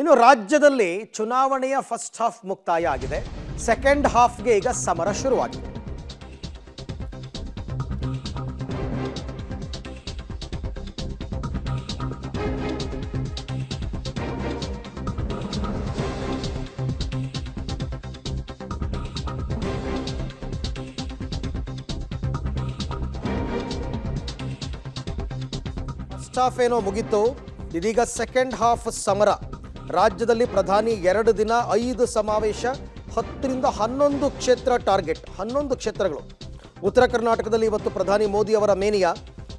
ಇನ್ನು ರಾಜ್ಯದಲ್ಲಿ ಚುನಾವಣೆಯ ಫಸ್ಟ್ ಹಾಫ್ ಮುಕ್ತಾಯ ಆಗಿದೆ. ಸೆಕೆಂಡ್ ಹಾಫ್ಗೆ ಈಗ ಸಮರ ಶುರುವಾಗಿದೆ. ಫಸ್ಟ್ ಹಾಫ್ ಏನೋ ಮುಗಿತು, ಇದೀಗ ಸೆಕೆಂಡ್ ಹಾಫ್ ಸಮರ. ರಾಜ್ಯದಲ್ಲಿ ಪ್ರಧಾನಿ 2 ದಿನ 5 ಸಮಾವೇಶ, 10ರಿಂದ 11 ಕ್ಷೇತ್ರ ಟಾರ್ಗೆಟ್, 11 ಕ್ಷೇತ್ರಗಳು. ಉತ್ತರ ಕರ್ನಾಟಕದಲ್ಲಿ ಇವತ್ತು ಪ್ರಧಾನಿ ಮೋದಿ ಅವರ ಮೇನಿಯಾ.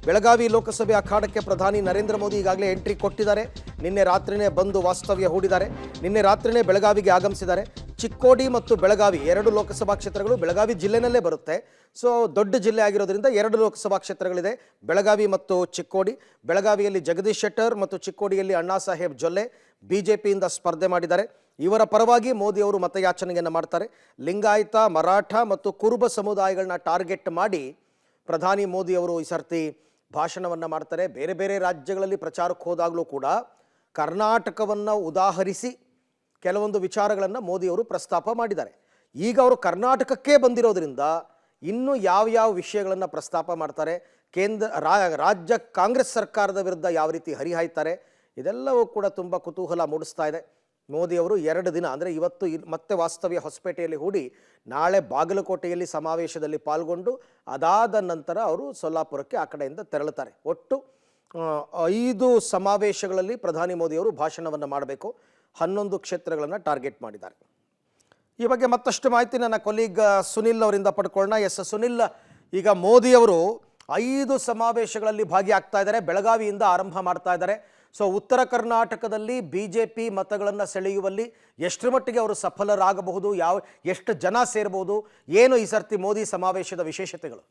ಬೆಳಗಾವಿ ಲೋಕಸಭೆ ಅಖಾಡಕ್ಕೆ ಪ್ರಧಾನಿ ನರೇಂದ್ರ ಮೋದಿ ಈಗಾಗಲೇ ಎಂಟ್ರಿ ಕೊಟ್ಟಿದ್ದಾರೆ. ನಿನ್ನೆ ರಾತ್ರಿನೇ ಬಂದು ವಾಸ್ತವ್ಯ ಹೂಡಿದ್ದಾರೆ. ನಿನ್ನೆ ರಾತ್ರಿನೇ ಬೆಳಗಾವಿಗೆ ಆಗಮಿಸಿದ್ದಾರೆ. ಚಿಕ್ಕೋಡಿ ಮತ್ತು ಬೆಳಗಾವಿ 2 ಲೋಕಸಭಾ ಕ್ಷೇತ್ರಗಳು ಬೆಳಗಾವಿ ಜಿಲ್ಲೆನಲ್ಲೇ ಬರುತ್ತೆ. ಸೊ ದೊಡ್ಡ ಜಿಲ್ಲೆ ಆಗಿರೋದ್ರಿಂದ 2 ಲೋಕಸಭಾ ಕ್ಷೇತ್ರಗಳಿದೆ, ಬೆಳಗಾವಿ ಮತ್ತು ಚಿಕ್ಕೋಡಿ. ಬೆಳಗಾವಿಯಲ್ಲಿ ಜಗದೀಶ್ ಶೆಟ್ಟರ್ ಮತ್ತು ಚಿಕ್ಕೋಡಿಯಲ್ಲಿ ಅಣ್ಣಾ ಸಾಹೇಬ್ ಜೊಲ್ಲೆ ಬಿಜೆಪಿಯಿಂದ ಸ್ಪರ್ಧೆ ಮಾಡಿದ್ದಾರೆ. ಇವರ ಪರವಾಗಿ ಮೋದಿ ಅವರು ಮತಯಾಚನೆಯನ್ನು ಮಾಡ್ತಾರೆ. ಲಿಂಗಾಯತ, ಮರಾಠ ಮತ್ತು ಕುರುಬ ಸಮುದಾಯಗಳನ್ನ ಟಾರ್ಗೆಟ್ ಮಾಡಿ ಪ್ರಧಾನಿ ಮೋದಿ ಅವರು ಈ ಸರ್ತಿ ಭಾಷಣವನ್ನು ಮಾಡ್ತಾರೆ. ಬೇರೆ ಬೇರೆ ರಾಜ್ಯಗಳಲ್ಲಿ ಪ್ರಚಾರಕ್ಕೆ ಹೋದಾಗಲೂ ಕೂಡ ಕರ್ನಾಟಕವನ್ನು ಉದಾಹರಿಸಿ ಕೆಲವೊಂದು ವಿಚಾರಗಳನ್ನು ಮೋದಿಯವರು ಪ್ರಸ್ತಾಪ ಮಾಡಿದ್ದಾರೆ. ಈಗ ಅವರು ಕರ್ನಾಟಕಕ್ಕೆ ಬಂದಿರೋದ್ರಿಂದ ಇನ್ನೂ ಯಾವ ವಿಷಯಗಳನ್ನು ಪ್ರಸ್ತಾಪ ಮಾಡ್ತಾರೆ, ರಾಜ್ಯ ಕಾಂಗ್ರೆಸ್ ಸರ್ಕಾರದ ವಿರುದ್ಧ ಯಾವ ರೀತಿ ಹರಿಹಾಯ್ತಾರೆ, ಇದೆಲ್ಲವೂ ಕೂಡ ತುಂಬ ಕುತೂಹಲ ಮೂಡಿಸ್ತಾ ಇದೆ. ಮೋದಿಯವರು 2 ದಿನ ಅಂದರೆ ಇವತ್ತು ಮತ್ತೆ ವಾಸ್ತವ್ಯ ಹೊಸಪೇಟೆಯಲ್ಲಿ ಹೂಡಿ ನಾಳೆ ಬಾಗಲಕೋಟೆಯಲ್ಲಿ ಸಮಾವೇಶದಲ್ಲಿ ಪಾಲ್ಗೊಂಡು ಅದಾದ ನಂತರ ಅವರು ಸೊಲ್ಲಾಪುರಕ್ಕೆ ಆ ಕಡೆಯಿಂದ ತೆರಳುತ್ತಾರೆ. ಒಟ್ಟು 5 ಸಮಾವೇಶಗಳಲ್ಲಿ ಪ್ರಧಾನಿ ಮೋದಿಯವರು ಭಾಷಣವನ್ನು ಮಾಡಬೇಕು. 11 ಕ್ಷೇತ್ರಗಳನ್ನು ಟಾರ್ಗೆಟ್ ಮಾಡಿದ್ದಾರೆ. ಈ ಬಗ್ಗೆ ಮತ್ತಷ್ಟು ಮಾಹಿತಿ ನನ್ನ ಕೊಲೀಗ್ ಸುನಿಲ್ ಅವರಿಂದ ಪಡ್ಕೊಳ್ಳೋಣ. ಎಸ್ ಸುನಿಲ್, ಈಗ ಮೋದಿಯವರು 5 ಸಮಾವೇಶಗಳಲ್ಲಿ ಭಾಗಿಯಾಗ್ತಾ ಇದ್ದಾರೆ, ಬೆಳಗಾವಿಯಿಂದ ಆರಂಭ ಮಾಡ್ತಾ ಇದ್ದಾರೆ. ಸೊ ಉತ್ತರ ಕರ್ನಾಟಕದಲ್ಲಿ ಬಿಜೆಪಿ ಮತಗಳನ್ನು ಸೆಳೆಯುವಲ್ಲಿ ಎಷ್ಟರ ಮಟ್ಟಿಗೆ ಅವರು ಸಫಲರಾಗಬಹುದು, ಎಷ್ಟು ಜನ ಸೇರಬಹುದು, ಏನು ಈ ಸರ್ತಿ ಮೋದಿ ಸಮಾವೇಶದ ವಿಶೇಷತೆಗಳು?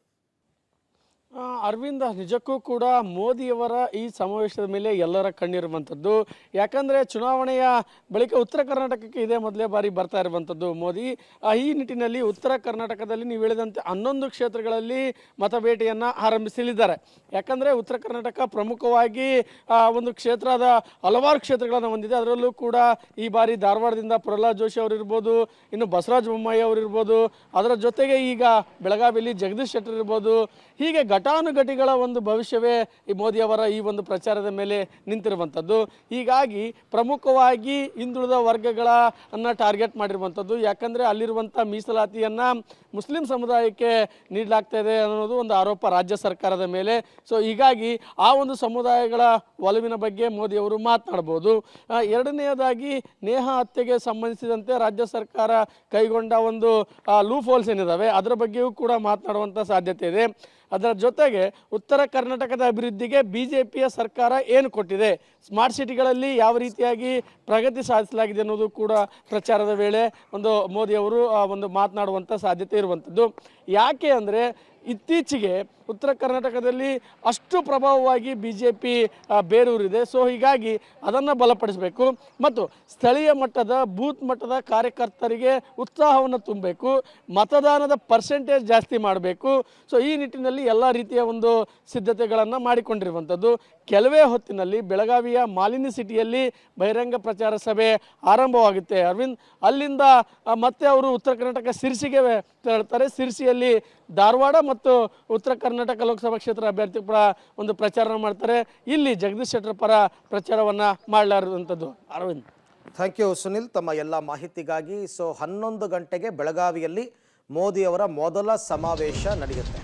ಅರವಿಂದ, ನಿಜಕ್ಕೂ ಕೂಡ ಮೋದಿಯವರ ಈ ಸಮಾವೇಶದ ಮೇಲೆ ಎಲ್ಲರ ಕಣ್ಣಿರುವಂಥದ್ದು. ಯಾಕಂದರೆ ಚುನಾವಣೆಯ ಬಳಿಕ ಉತ್ತರ ಕರ್ನಾಟಕಕ್ಕೆ ಇದೇ ಮೊದಲೇ ಬಾರಿ ಬರ್ತಾ ಇರುವಂಥದ್ದು ಮೋದಿ. ಈ ನಿಟ್ಟಿನಲ್ಲಿ ಉತ್ತರ ಕರ್ನಾಟಕದಲ್ಲಿ ನೀವು ಹೇಳಿದಂತೆ 11 ಕ್ಷೇತ್ರಗಳಲ್ಲಿ ಮತಬೇಟೆಯನ್ನು ಆರಂಭಿಸಲಿದ್ದಾರೆ. ಯಾಕಂದರೆ ಉತ್ತರ ಕರ್ನಾಟಕ ಪ್ರಮುಖವಾಗಿ ಒಂದು ಕ್ಷೇತ್ರದ ಹಲವಾರು ಕ್ಷೇತ್ರಗಳನ್ನು ಹೊಂದಿದೆ. ಅದರಲ್ಲೂ ಕೂಡ ಈ ಬಾರಿ ಧಾರವಾಡದಿಂದ ಪ್ರಹ್ಲಾದ್ ಜೋಶಿ ಅವರಿರ್ಬೋದು, ಇನ್ನು ಬಸವರಾಜ ಬೊಮ್ಮಾಯಿ ಅವರಿರ್ಬೋದು, ಅದರ ಜೊತೆಗೆ ಈಗ ಬೆಳಗಾವಿಯಲ್ಲಿ ಜಗದೀಶ್ ಶೆಟ್ಟರ್ ಇರ್ಬೋದು. ಹೀಗೆ ಘಟಾನುಘಟಿಗಳ ಒಂದು ಭವಿಷ್ಯವೇ ಈ ಮೋದಿಯವರ ಈ ಒಂದು ಪ್ರಚಾರದ ಮೇಲೆ ನಿಂತಿರುವಂಥದ್ದು. ಹೀಗಾಗಿ ಪ್ರಮುಖವಾಗಿ ಹಿಂದುಳಿದ ವರ್ಗಗಳನ್ನು ಟಾರ್ಗೆಟ್ ಮಾಡಿರುವಂಥದ್ದು. ಯಾಕಂದರೆ ಅಲ್ಲಿರುವಂಥ ಮೀಸಲಾತಿಯನ್ನು ಮುಸ್ಲಿಂ ಸಮುದಾಯಕ್ಕೆ ನೀಡಲಾಗ್ತಾ ಇದೆ ಅನ್ನೋದು ಒಂದು ಆರೋಪ ರಾಜ್ಯ ಸರ್ಕಾರದ ಮೇಲೆ. ಸೊ ಹೀಗಾಗಿ ಆ ಒಂದು ಸಮುದಾಯಗಳ ಒಲವಿನ ಬಗ್ಗೆ ಮೋದಿಯವರು ಮಾತನಾಡ್ಬೋದು. ಎರಡನೆಯದಾಗಿ ನೇಹಾ ಹತ್ಯೆಗೆ ಸಂಬಂಧಿಸಿದಂತೆ ರಾಜ್ಯ ಸರ್ಕಾರ ಕೈಗೊಂಡ ಒಂದು ಲೂಪ್ ಹೋಲ್ಸ್ ಏನಿದ್ದಾವೆ ಅದರ ಬಗ್ಗೆಯೂ ಕೂಡ ಮಾತನಾಡುವಂಥ ಸಾಧ್ಯತೆ ಇದೆ. ಅದರ ಜೊತೆಗೆ ಉತ್ತರ ಕರ್ನಾಟಕದ ಅಭಿವೃದ್ಧಿಗೆ ಬಿಜೆಪಿಯ ಸರ್ಕಾರ ಏನು ಕೊಟ್ಟಿದೆ, ಸ್ಮಾರ್ಟ್ ಸಿಟಿಗಳಲ್ಲಿ ಯಾವ ರೀತಿಯಾಗಿ ಪ್ರಗತಿ ಸಾಧಿಸಲಾಗಿದೆ ಅನ್ನೋದು ಕೂಡ ಪ್ರಚಾರದ ವೇಳೆ ಒಂದು ಮೋದಿಯವರು ಒಂದು ಮಾತನಾಡುವಂಥ ಸಾಧ್ಯತೆ ಇರುವಂಥದ್ದು. ಯಾಕೆ ಅಂದರೆ ಇತ್ತೀಚೆಗೆ ಉತ್ತರ ಕರ್ನಾಟಕದಲ್ಲಿ ಅಷ್ಟು ಪ್ರಭಾವವಾಗಿ ಬಿಜೆಪಿ ಬೇರೂರಿದೆ. ಸೊ ಹೀಗಾಗಿ ಅದನ್ನು ಬಲಪಡಿಸಬೇಕು ಮತ್ತು ಸ್ಥಳೀಯ ಮಟ್ಟದ ಬೂತ್ ಮಟ್ಟದ ಕಾರ್ಯಕರ್ತರಿಗೆ ಉತ್ಸಾಹವನ್ನು ತುಂಬಬೇಕು, ಮತದಾನದ ಪರ್ಸೆಂಟೇಜ್ ಜಾಸ್ತಿ ಮಾಡಬೇಕು. ಸೊ ಈ ನಿಟ್ಟಿನಲ್ಲಿ ಎಲ್ಲ ರೀತಿಯ ಒಂದು ಸಿದ್ಧತೆಗಳನ್ನು ಮಾಡಿಕೊಂಡಿರುವಂಥದ್ದು. ಕೆಲವೇ ಹೊತ್ತಿನಲ್ಲಿ ಬೆಳಗಾವಿಯ ಮಾಲಿನಿ ಸಿಟಿಯಲ್ಲಿ ಬಹಿರಂಗ ಪ್ರಚಾರ ಸಭೆ ಆರಂಭವಾಗುತ್ತೆ ಅರವಿಂದ್. ಅಲ್ಲಿಂದ ಮತ್ತೆ ಅವರು ಉತ್ತರ ಕರ್ನಾಟಕ ಸಿರ್ಸಿಗೆ ತೆರಳುತ್ತಾರೆ. ಸಿರ್ಸಿಯಲ್ಲಿ ಧಾರವಾಡ ಮತ್ತು ಉತ್ತರ ಕರ್ನಾಟಕ ಲೋಕಸಭಾ ಕ್ಷೇತ್ರ ಅಭ್ಯರ್ಥಿ ಪರ ಒಂದು ಪ್ರಚಾರ ಮಾಡ್ತಾರೆ. ಇಲ್ಲಿ ಜಗದೀಶ್ ಶೆಟ್ಟರ್ ಪರ ಪ್ರಚಾರವನ್ನು ಮಾಡಲಾರುವಂಥದ್ದು ಅರವಿಂದ್. ಥ್ಯಾಂಕ್ ಯು ಸುನಿಲ್, ತಮ್ಮ ಎಲ್ಲ ಮಾಹಿತಿಗಾಗಿ. ಸೊ 11 ಗಂಟೆಗೆ ಬೆಳಗಾವಿಯಲ್ಲಿ ಮೋದಿಯವರ ಮೊದಲ ಸಮಾವೇಶ ನಡೆಯುತ್ತೆ.